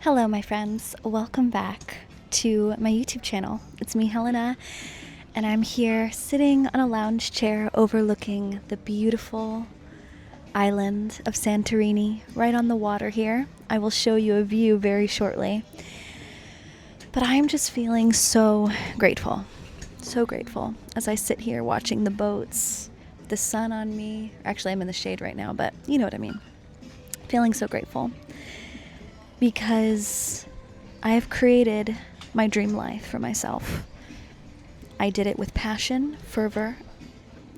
Hello, my friends. Welcome back to my YouTube channel. It's me, Helena, and I'm here sitting on a lounge chair overlooking the beautiful island of Santorini, right on the water here. I will show you a view very shortly. But I'm just feeling so grateful as I sit here watching the boats, the sun on me. Actually, I'm in the shade right now, but you know what I mean. Feeling so grateful because I have created my dream life for myself. I did it with passion, fervor,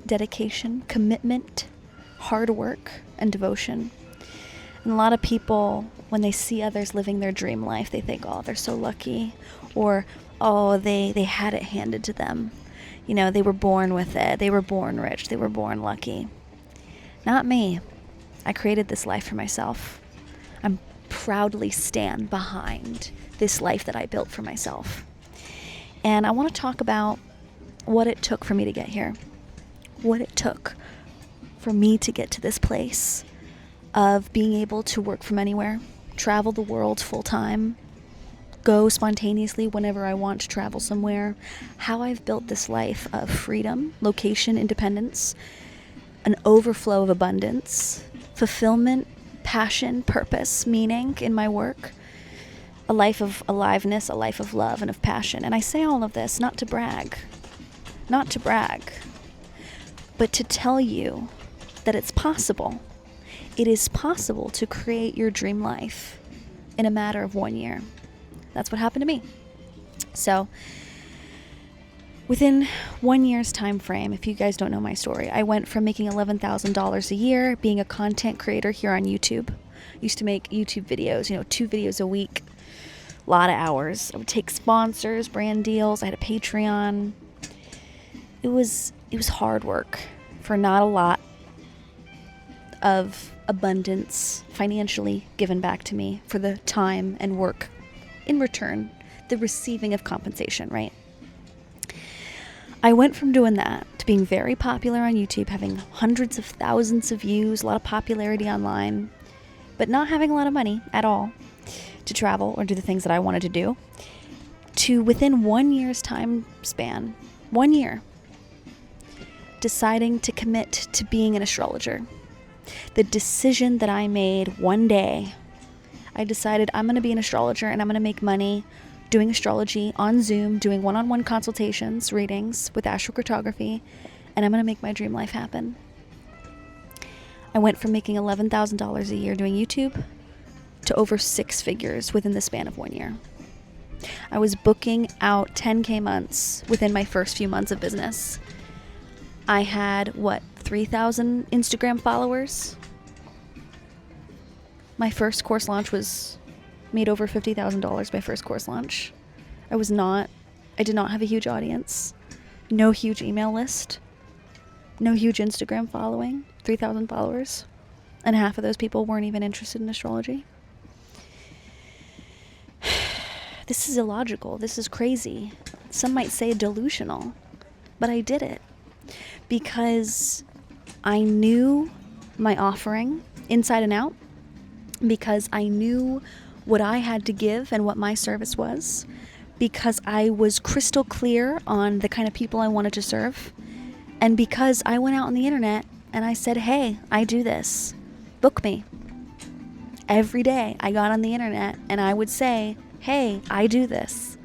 dedication, commitment, hard work, and devotion. And a lot of people, when they see others living their dream life, they think, oh, they're so lucky, or, oh, they had it handed to them. You know, they were born with it. They were born rich. They were born lucky. Not me. I created this life for myself. I'm proudly stand behind this life that I built for myself. And I want to talk about what it took for me to get here. What it took for me to get to this place of being able to work from anywhere, travel the world full time, go spontaneously whenever I want to travel somewhere, how I've built this life of freedom, location independence, an overflow of abundance, fulfillment, passion, purpose, meaning in my work, a life of aliveness, a life of love and of passion. And I say all of this not to brag, but to tell you that it's possible. It is possible to create your dream life in a matter of 1 year. That's what happened to me. So within 1 year's time frame, if you guys don't know my story, I went from making $11,000 a year, being a content creator here on YouTube. I used to make YouTube videos, 2 videos a week, a lot of hours. I would take sponsors, brand deals. I had a Patreon. It was hard work for not a lot of abundance financially given back to me for the time and work in return, the receiving of compensation, right? I went from doing that to being very popular on YouTube, having hundreds of thousands of views, a lot of popularity online, but not having a lot of money at all to travel or do the things that I wanted to do, to within 1 year's time span, 1 year, deciding to commit to being an astrologer. The decision that I made one day, I decided I'm going to be an astrologer and I'm going to make money doing astrology on Zoom, doing one-on-one consultations, readings with astrocartography, and I'm going to make my dream life happen. I went from making $11,000 a year doing YouTube to over 6 figures within the span of 1 year. I was booking out 10K months within my first few months of business. I had, 3,000 Instagram followers? My first course launch made over $50,000 my first course launch. I did not have a huge audience, no huge email list, no huge Instagram following, 3,000 followers, and half of those people weren't even interested in astrology. This is illogical. This is crazy. Some might say delusional, but I did it because I knew my offering inside and out, because I knew what I had to give and what my service was, because I was crystal clear on the kind of people I wanted to serve, and because I went out on the internet and I said, hey, I do this, book me. Every day I got on the internet and I would say, hey, I do this.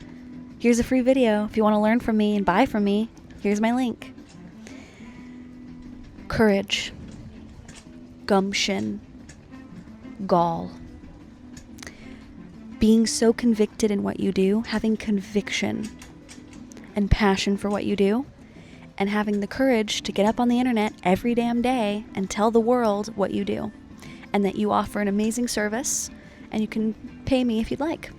Here's a free video. If you want to learn from me and buy from me, here's my link. Courage, gumption, gall. Being so convicted in what you do, having conviction and passion for what you do, and having the courage to get up on the internet every damn day and tell the world what you do, and that you offer an amazing service, and you can pay me if you'd like.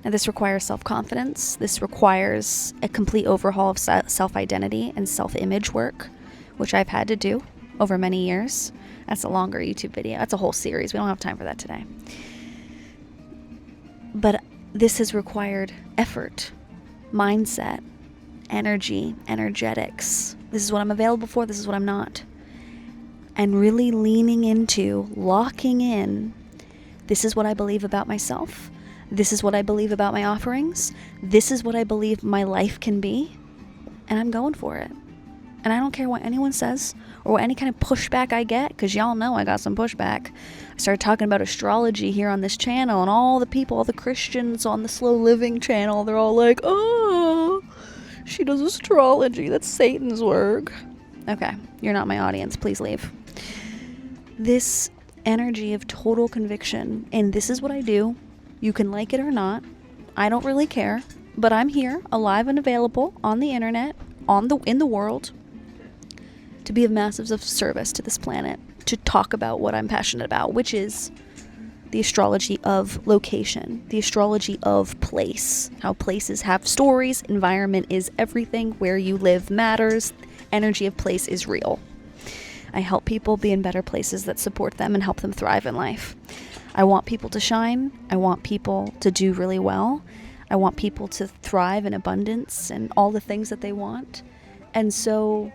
Now, this requires self-confidence. This requires a complete overhaul of self-identity and self-image work, which I've had to do over many years. That's a longer YouTube video. That's a whole series. We don't have time for that today. But this has required effort, mindset, energy, energetics. This is what I'm available for. This is what I'm not. And really leaning into, locking in This is what I believe about myself. This is what I believe about my offerings. This is what I believe my life can be. And I'm going for it. And I don't care what anyone says or what any kind of pushback I get, because y'all know I got some pushback. I started talking about astrology here on this channel, and all the people, all the Christians on the Slow Living channel, they're all like, oh, she does astrology. That's Satan's work. Okay, you're not my audience. Please leave. This energy of total conviction, and this is what I do. You can like it or not. I don't really care, but I'm here, alive and available on the internet, in the world, to be of massive service to this planet, to talk about what I'm passionate about, which is the astrology of location, the astrology of place, how places have stories, environment is everything, where you live matters, energy of place is real. I help people be in better places that support them and help them thrive in life. I want people to shine. I want people to do really well. I want people to thrive in abundance and all the things that they want. And so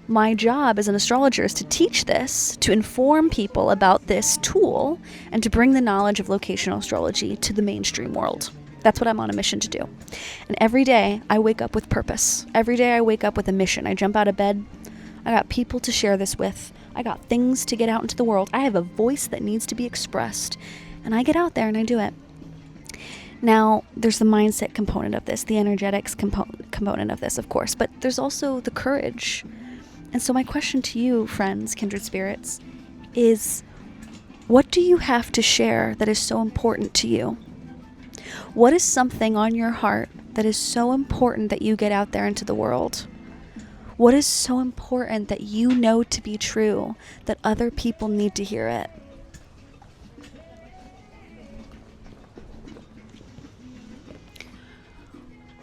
my job as an astrologer is to teach this, to inform people about this tool, and to bring the knowledge of locational astrology to the mainstream world. That's what I'm on a mission to do. And every day I wake up with purpose. Every day I wake up with a mission. I jump out of bed. I got people to share this with. I got things to get out into the world. I have a voice that needs to be expressed. And I get out there and I do it. Now, there's the mindset component of this, the energetics component of this, of course, but there's also the courage. And so my question to you, friends, kindred spirits, is what do you have to share that is so important to you? What is something on your heart that is so important that you get out there into the world? What is so important that you know to be true that other people need to hear it?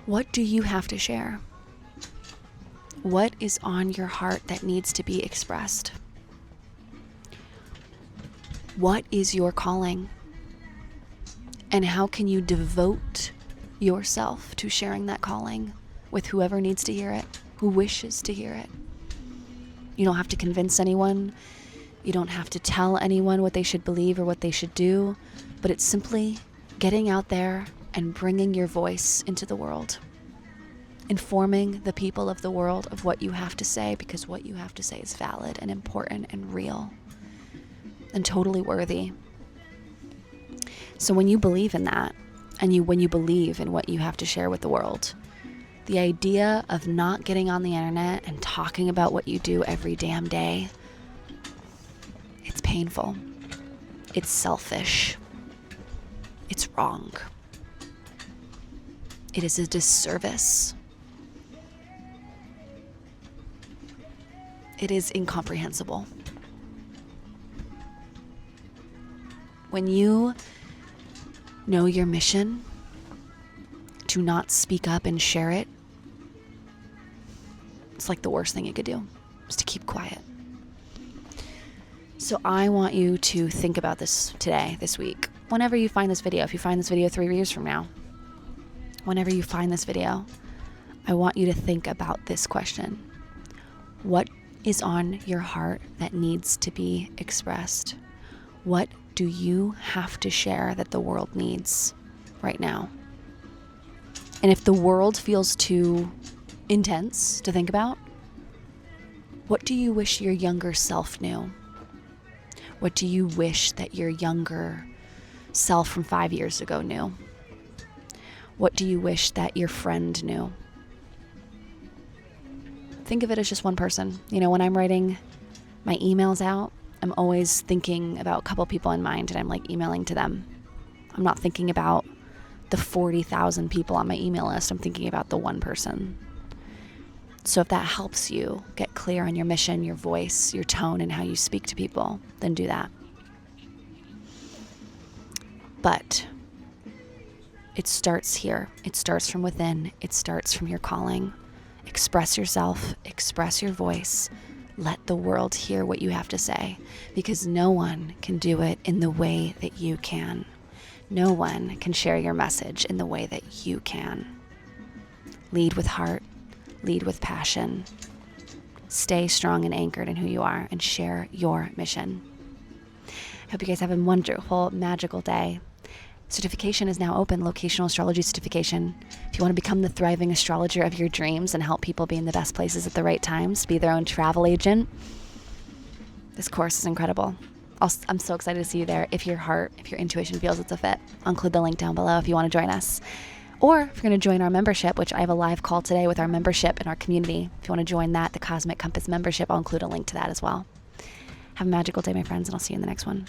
What do you have to share? What is on your heart that needs to be expressed? What is your calling? And how can you devote yourself to sharing that calling with whoever needs to hear it, who wishes to hear it? You don't have to convince anyone. You don't have to tell anyone what they should believe or what they should do, but it's simply getting out there and bringing your voice into the world. Informing the people of the world of what you have to say, because what you have to say is valid and important and real and totally worthy. So when you believe in that, and when you believe in what you have to share with the world, the idea of not getting on the internet and talking about what you do every damn day, it's painful. It's selfish. It's wrong. It is a disservice. It is incomprehensible. When you know your mission, to not speak up and share it, it's like the worst thing you could do, is to keep quiet. So I want you to think about this today, this week, whenever you find this video. If you find this video 3 years from now, whenever you find this video, I want you to think about this question. What is on your heart that needs to be expressed? What do you have to share that the world needs right now? And if the world feels too intense to think about, what do you wish your younger self knew? What do you wish that your younger self from 5 years ago knew? What do you wish that your friend knew? Think of it as just one person. You know, when I'm writing my emails out, I'm always thinking about a couple people in mind, and I'm like emailing to them. I'm not thinking about the 40,000 people on my email list. I'm thinking about the one person. So if that helps you get clear on your mission, your voice, your tone, and how you speak to people, then do that. But it starts here. It starts from within. It starts from your calling. Express yourself, express your voice. Let the world hear what you have to say, because no one can do it in the way that you can. No one can share your message in the way that you can. Lead with heart, lead with passion. Stay strong and anchored in who you are, and share your mission. Hope you guys have a wonderful, magical day. Certification is now open, locational astrology certification. If you want to become the thriving astrologer of your dreams and help people be in the best places at the right times, be their own travel agent, this course is incredible. I'm so excited to see you there. If your intuition feels it's a fit, I'll include the link down below if you want to join us. Or if you're going to join our membership, which I have a live call today with our membership in our community. If you want to join that, the Cosmic Compass membership, I'll include a link to that as well. Have a magical day, my friends, and I'll see you in the next one.